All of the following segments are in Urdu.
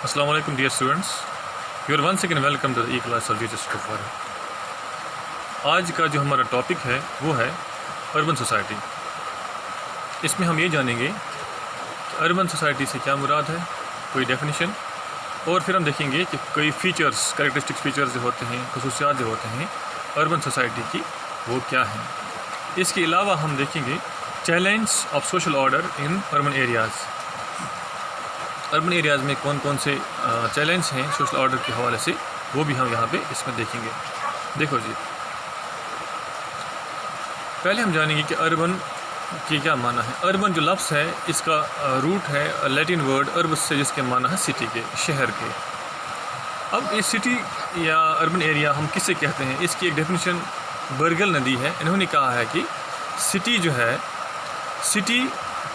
السلام علیکم dear students, you are once again welcome to e class of Jesus two four. آج کا جو ہمارا ٹاپک ہے وہ ہے اربن سوسائٹی۔ اس میں ہم یہ جانیں گے کہ اربن سوسائٹی سے کیا مراد ہے، کوئی ڈیفینیشن، اور پھر ہم دیکھیں گے کہ کوئی فیچرز، کریکٹرسٹک فیچرز جو ہوتے ہیں، خصوصیات جو ہوتے ہیں اربن سوسائٹی کی، وہ کیا ہیں۔ اس کے علاوہ ہم دیکھیں گے challenge of social order in urban areas. Urban areas میں کون کون سے چیلنج ہیں سوشل آرڈر کے حوالے سے، وہ بھی ہم یہاں پہ اس میں دیکھیں گے۔ دیکھو جی، پہلے ہم جانیں گے کہ اربن کی کیا معنی ہے۔ اربن جو لفظ ہے اس کا روٹ ہے لیٹن ورڈ اربس سے، جس کے معنی ہے سٹی کے، شہر کے۔ اب یہ سٹی یا اربن ایریا ہم کسے کہتے ہیں، اس کی ایک ڈیفینیشن برگل نے دی ہے۔ انہوں نے کہا ہے کہ سٹی جو ہے، سٹی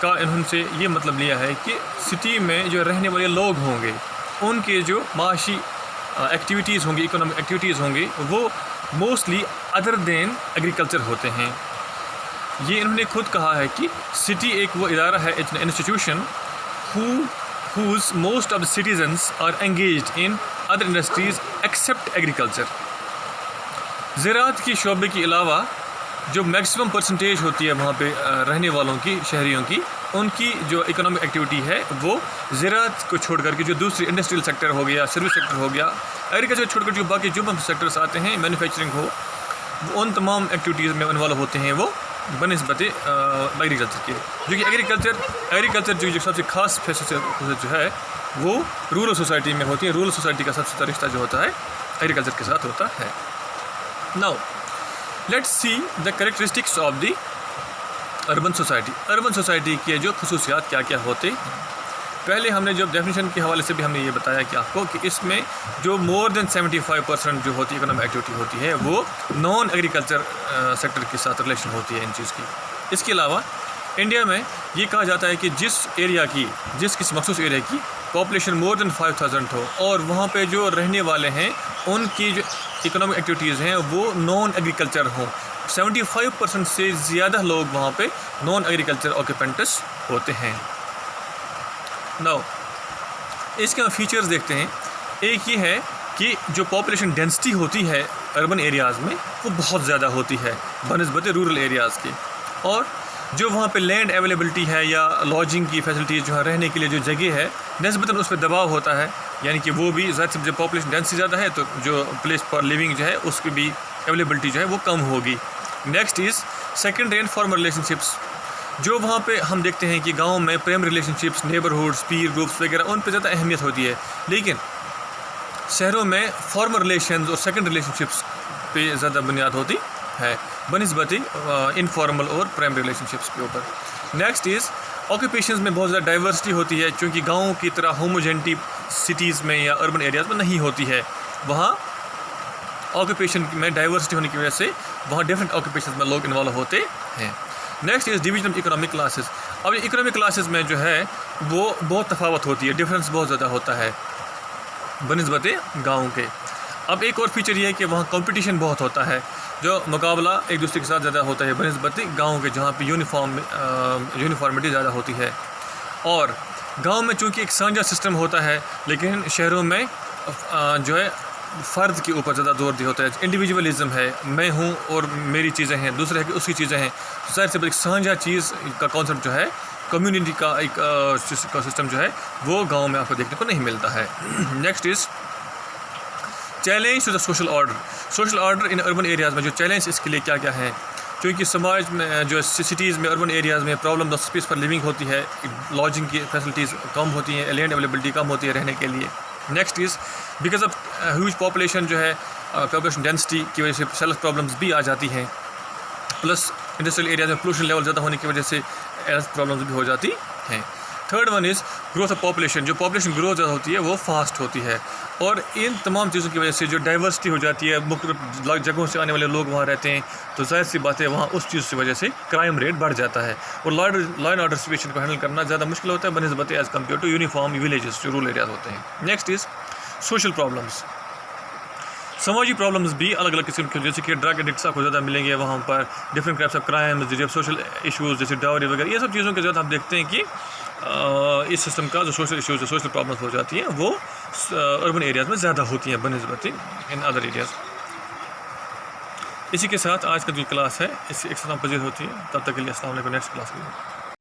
کا انہوں سے یہ مطلب لیا ہے کہ سٹی میں جو رہنے والے لوگ ہوں گے، ان کے جو معاشی ایکٹیویٹیز ہوں گی، اکنامک ایکٹیویٹیز ہوں گی، وہ موسٹلی ادر دین ایگریکلچر ہوتے ہیں۔ یہ انہوں نے خود کہا ہے کہ سٹی ایک وہ ادارہ ہے، institution whose most of the citizens are engaged in other industries except agriculture۔ زراعت کی شعبے کے علاوہ جو میکسیمم پرسنٹیج ہوتی ہے وہاں پہ رہنے والوں کی، شہریوں کی، ان کی جو اکنامک ایکٹیویٹی ہے وہ زراعت کو چھوڑ کر کے جو دوسری انڈسٹریل سیکٹر ہو گیا، سروس سیکٹر ہو گیا، ایگریکلچر چھوڑ کر جو باقی جو سیکٹرس آتے ہیں، مینوفیکچرنگ ہو، ان تمام ایکٹیویٹیز میں انوالو ہوتے ہیں وہ بنسبت ایگریکلچر کے۔ جو کہ ایگریکلچر جو سب سے خاص فیصلہ جو ہے وہ رورل سوسائٹی میں ہوتی ہے۔ رورل سوسائٹی کا سب سے رشتہ جو ہوتا ہے ایگریکلچر کے ساتھ ہوتا ہے۔ Now let's see the characteristics of the urban society. Urban society کے جو خصوصیات کیا کیا ہوتے ہیں۔ پہلے ہم نے جو ڈیفینیشن کے حوالے سے بھی ہم نے یہ بتایا کہ آپ کو کہ اس میں جو مور دین 75% جو ہوتی ہے اکنامک ایکٹیویٹی ہوتی ہے وہ نان ایگریکلچر سیکٹر کے ساتھ ریلیشن ہوتی ہے ان چیز کی۔ اس کے علاوہ انڈیا میں یہ کہا جاتا ہے کہ جس ایریا کی، جس کسی مخصوص ایریا کی پاپولیشن مور دین 5000 ہو اور وہاں پہ جو رہنے والے ہیں ان کی جو اکنامک ایکٹیویٹیز ہیں وہ نان ایگریکلچر ہوں، 75% سے زیادہ لوگ وہاں پہ نان ایگریکلچر آکوپینٹس ہوتے ہیں۔ ناؤ اس کے ہم فیچرز دیکھتے ہیں۔ ایک یہ ہے کہ جو پاپولیشن ڈینسٹی ہوتی ہے اربن ایریاز میں وہ بہت زیادہ ہوتی ہے بنسبت رورل ایریاز کے، اور جو وہاں پہ لینڈ اویلیبلٹی ہے یا لاجنگ کی فیسلٹیز جو ہے، رہنے کے لیے جو جگہ ہے، نسبتاً اس پہ دباؤ ہوتا ہے، یعنی کہ وہ بھی ظاہر سے جب پاپولیشن ڈینسٹی زیادہ ہے تو جو پلیس فار لیونگ جو ہے اس کی بھی اویلیبلٹی جو ہے وہ کم ہوگی۔ Next is secondary and formal relationships. جو وہاں پہ ہم دیکھتے ہیں کہ گاؤں میں primary relationships, neighbourhoods, peer groups وغیرہ، ان پہ زیادہ اہمیت ہوتی ہے، لیکن شہروں میں فارمر ریلیشنز اور سیکنڈ ریلیشن شپس پہ زیادہ بنیاد ہوتی ہے بنسبت انفارمل اور پرائمری ریلیشن شپس کے اوپر۔ نیکسٹ از آکوپیشنز میں بہت زیادہ ڈائیورسٹی ہوتی ہے، چونکہ گاؤں کی طرح ہوموجینٹی سٹیز میں یا اربن ایریاز میں نہیں ہوتی ہے۔ وہاں آکوپیشن میں ڈائیورسٹی ہونے کی وجہ سے وہاں ڈفرینٹ آکوپیشنز میں لوگ انوالو ہوتے ہیں۔ Next is division of economic classes. اب اکنامک کلاسز میں جو ہے وہ بہت تفاوت ہوتی ہے، ڈفرینس بہت زیادہ ہوتا ہے بنسبت گاؤں کے۔ اب ایک اور فیچر یہ ہے کہ وہاں کمپٹیشن بہت ہوتا ہے، جو مقابلہ ایک دوسرے کے ساتھ زیادہ ہوتا ہے بنسبت گاؤں کے، جہاں پہ یونیفارمٹی زیادہ ہوتی ہے۔ اور گاؤں میں چونکہ ایک سانجھا سسٹم ہوتا ہے، لیکن شہروں میں جو ہے فرد کے اوپر زیادہ زور دیا ہوتا ہے، انڈیویجولزم ہے، میں ہوں اور میری چیزیں ہیں، دوسرے ہے کہ اس کی چیزیں ہیں۔ ظاہر سے ایک سانجھا چیز کا کانسیپٹ جو ہے، کمیونٹی کا ایک سسٹم جو ہے وہ گاؤں میں آپ کو دیکھنے کو نہیں ملتا ہے۔ Next is challenge to the social order. Social order in urban areas میں جو چیلنج اس کے لیے کیا کیا ہیں، کیونکہ سماج میں جو سٹیز میں، اربن ایریاز میں problem of space for living ہوتی ہے، لاجنگ کی فیسلٹیز کم ہوتی ہیں، لینڈ اویلیبلٹی کم ہوتی ہے رہنے کے لیے۔ Next is because of huge population جو ہے، پاپولیشن ڈینسٹی کی وجہ سے سیلف پرابلمس بھی آ جاتی ہیں، پلس انڈسٹریل ایریاز میں پولوشن لیول زیادہ ہونے کی وجہ سے ہیلتھ پرابلمس بھی ہو جاتی ہیں۔ Third one is growth of population. جو پاپولیشن گروتھ زیادہ ہوتی ہے وہ فاسٹ ہوتی ہے، اور ان تمام چیزوں کی وجہ سے جو ڈائیورسٹی ہو جاتی ہے، مختلف جگہوں سے آنے والے لوگ وہاں رہتے ہیں، تو ظاہر سی بات ہے وہاں اس چیز کی وجہ سے کرائم ریٹ بڑھ جاتا ہے، اور لا اینڈ آرڈر سچویشن کو ہینڈل کرنا زیادہ مشکل ہوتا ہے بنسبت as compare to uniform villages جو رورل ایریاز ہوتے ہیں۔ Next is social problems. سماجی پرابلمس بھی الگ الگ قسم کے، جیسے کہ ڈرگ ایڈکٹس آپ کو زیادہ ملیں گے وہاں پر، different types of crimes, social issues جیسے ڈاوری وغیرہ، یہ سب چیزوں کے زیادہ ہم دیکھتے ہیں کہ اس سسٹم کا جو سوشل ایشوز جو سوشل پرابلمس ہو جاتی ہیں وہ اربن ایریاز میں زیادہ ہوتی ہیں بنسبت ان ادر ایریاز. اسی کے ساتھ آج کا جو کلاس ہے اس کی اختتام پذیر ہوتی ہے. تب تک کے لیے السلام علیکم. نیکسٹ کلاس کے لیے.